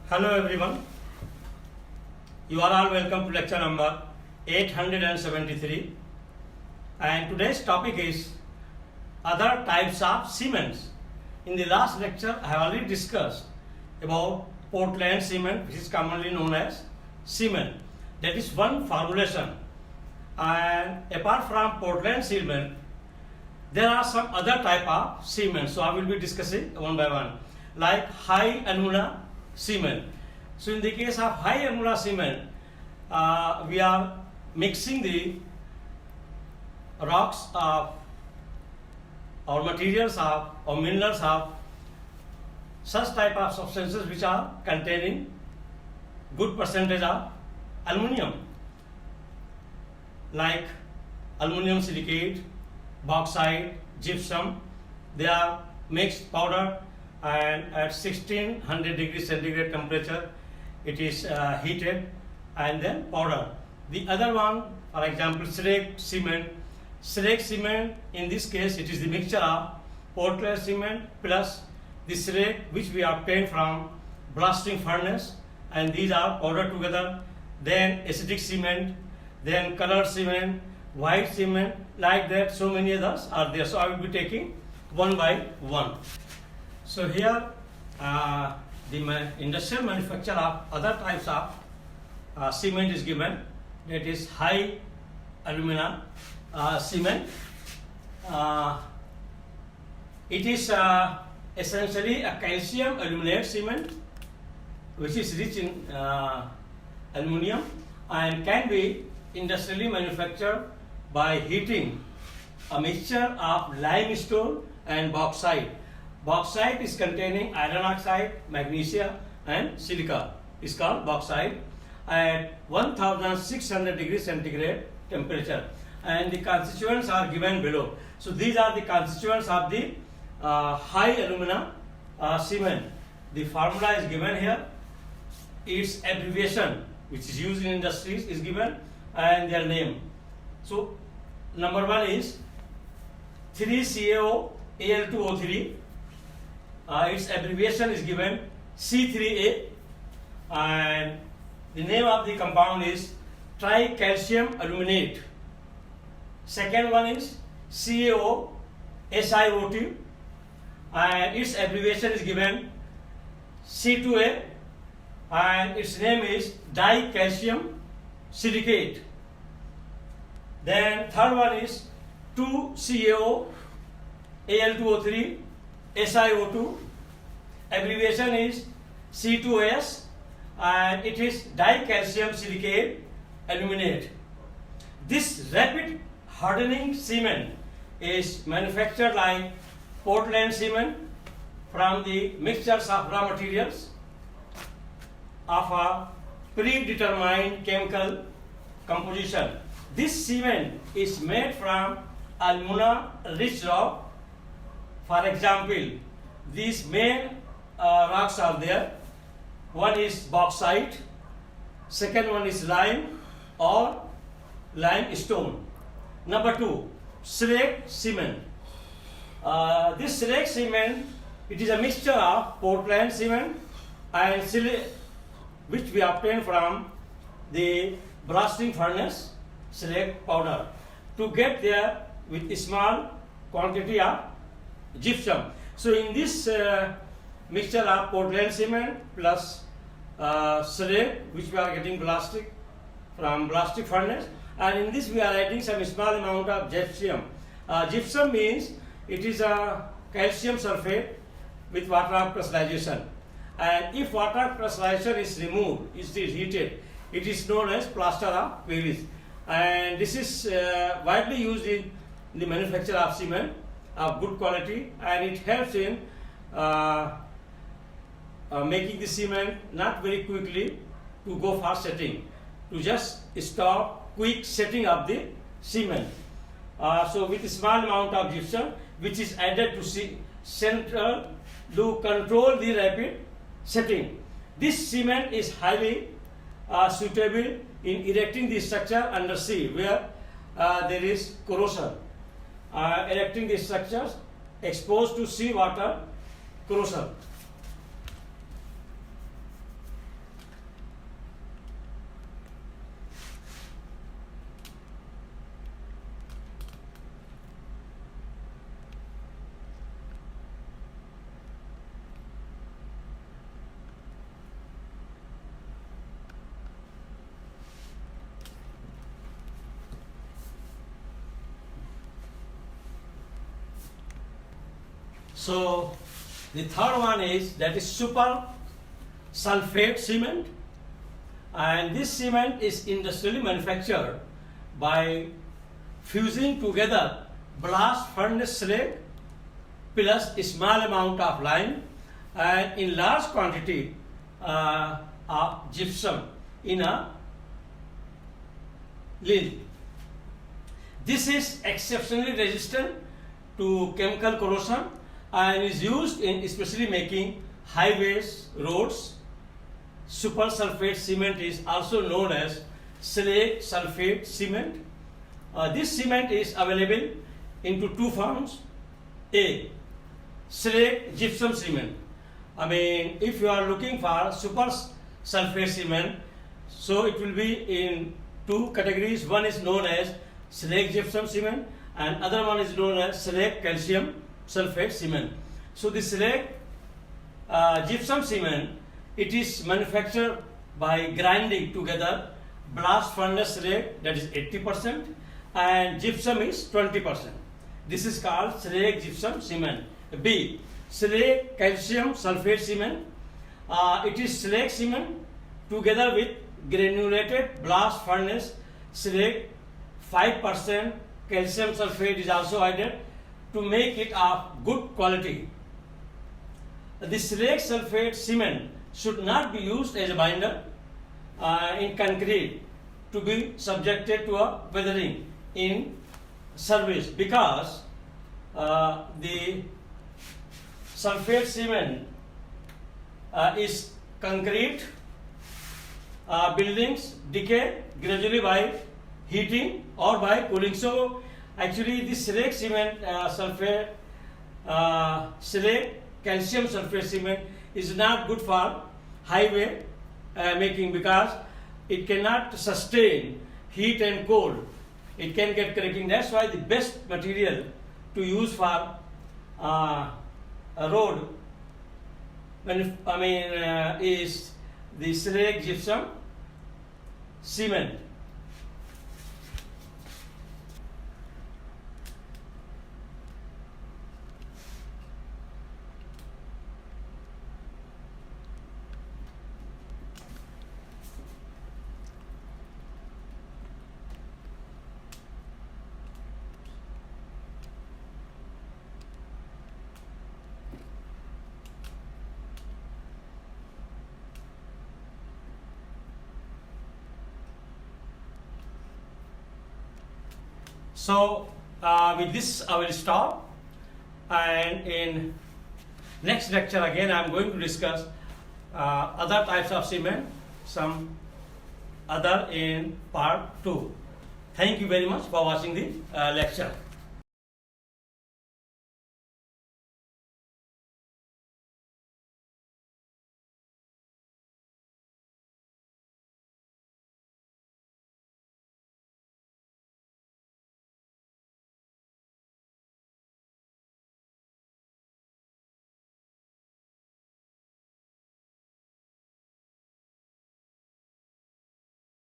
Hello everyone, you are all welcome to lecture number 873 and today's topic is other types of cements. In the last lecture I have already discussed about Portland cement, which is commonly known as cement. That is one formulation, and apart from Portland cement there are some other type of cement. So I will be discussing one by one, like high alumina cement. So in the case of high alumina cement, we are mixing the rocks of or materials of or minerals of such type of substances which are containing good percentage of aluminum, like aluminum silicate, bauxite, gypsum. They are mixed powder, and at 1600 degrees centigrade temperature it is heated and then powder. The other one, for example, slag cement. Slag cement, in this case it is the mixture of Portland cement plus the slag which we obtain from blasting furnace, and these are powdered together. Then acidic cement, then colored cement, white cement, like that. So many others are there. So I will be taking one by one. So here the industrial manufacture of other types of cement is given. That is high alumina cement. It is essentially a calcium aluminate cement which is rich in aluminum and can be industrially manufactured by heating a mixture of limestone and bauxite. Bauxite is containing iron oxide, magnesia and silica. Is called bauxite at 1600 degrees centigrade temperature, and the constituents are given below. So these are the constituents of the high alumina cement. The formula is given here. Its abbreviation which is used in industries is given and their name. So number one is 3CaO Al2O3. Its abbreviation is given C3A, and the name of the compound is tricalcium aluminate. Second one is CaO SiO2, and its abbreviation is given C2A, and its name is dicalcium silicate. Then third one is 2CaO Al2O3 SiO2, abbreviation is C2S, and it is dicalcium silicate aluminate. This rapid hardening cement is manufactured like Portland cement from the mixtures of raw materials of a predetermined chemical composition. This cement is made from alumina rich rock. For example, these main rocks are there. One is bauxite, second one is lime or limestone. Number two, slag cement. This slag cement, it is a mixture of Portland cement and which we obtain from the blasting furnace slag powder. To get there with a small quantity of gypsum. So in this mixture of Portland cement plus slag which we are getting from blasting furnace, and in this we are adding some small amount of gypsum. Gypsum means it is a calcium sulfate with water of crystallization, and if water of crystallization is removed, it is heated, it is known as plaster of Paris, and this is widely used in the manufacture of cement of good quality, and it helps in making the cement not very quickly to go for setting, to just stop quick setting of the cement. So with a small amount of gypsum which is added to central to control the rapid setting. This cement is highly suitable in erecting the structure under sea where there is corrosion. Erecting the structures exposed to sea water corrosion. So the third one is super sulfate cement, and this cement is industrially manufactured by fusing together blast furnace slag plus a small amount of lime and in large quantity of gypsum in a lid. This is exceptionally resistant to chemical corrosion and is used in especially making highways, roads. Super sulfate cement is also known as slag sulfate cement. This cement is available into two forms. A, slag gypsum cement. I mean, if you are looking for super sulfate cement, so it will be in two categories. One is known as slag gypsum cement and other one is known as slag calcium sulfate cement. So the slag gypsum cement, it is manufactured by grinding together blast furnace slag, that is 80%, and gypsum is 20%. This is called slag gypsum cement. B, slag calcium sulfate cement. It is slag cement together with granulated blast furnace slag. 5% calcium sulfate is also added to make it of good quality. The slag sulfate cement should not be used as a binder in concrete to be subjected to a weathering in service, because the sulfate cement is concrete buildings decay gradually by heating or by cooling. So actually this slag cement sulfate slag calcium sulfate cement is not good for highway making, because it cannot sustain heat and cold. It can get cracking. That's why the best material to use for a road is the slag gypsum cement. So with this I will stop, and in next lecture again I am going to discuss other types of cement, some other in part 2. Thank you very much for watching the lecture.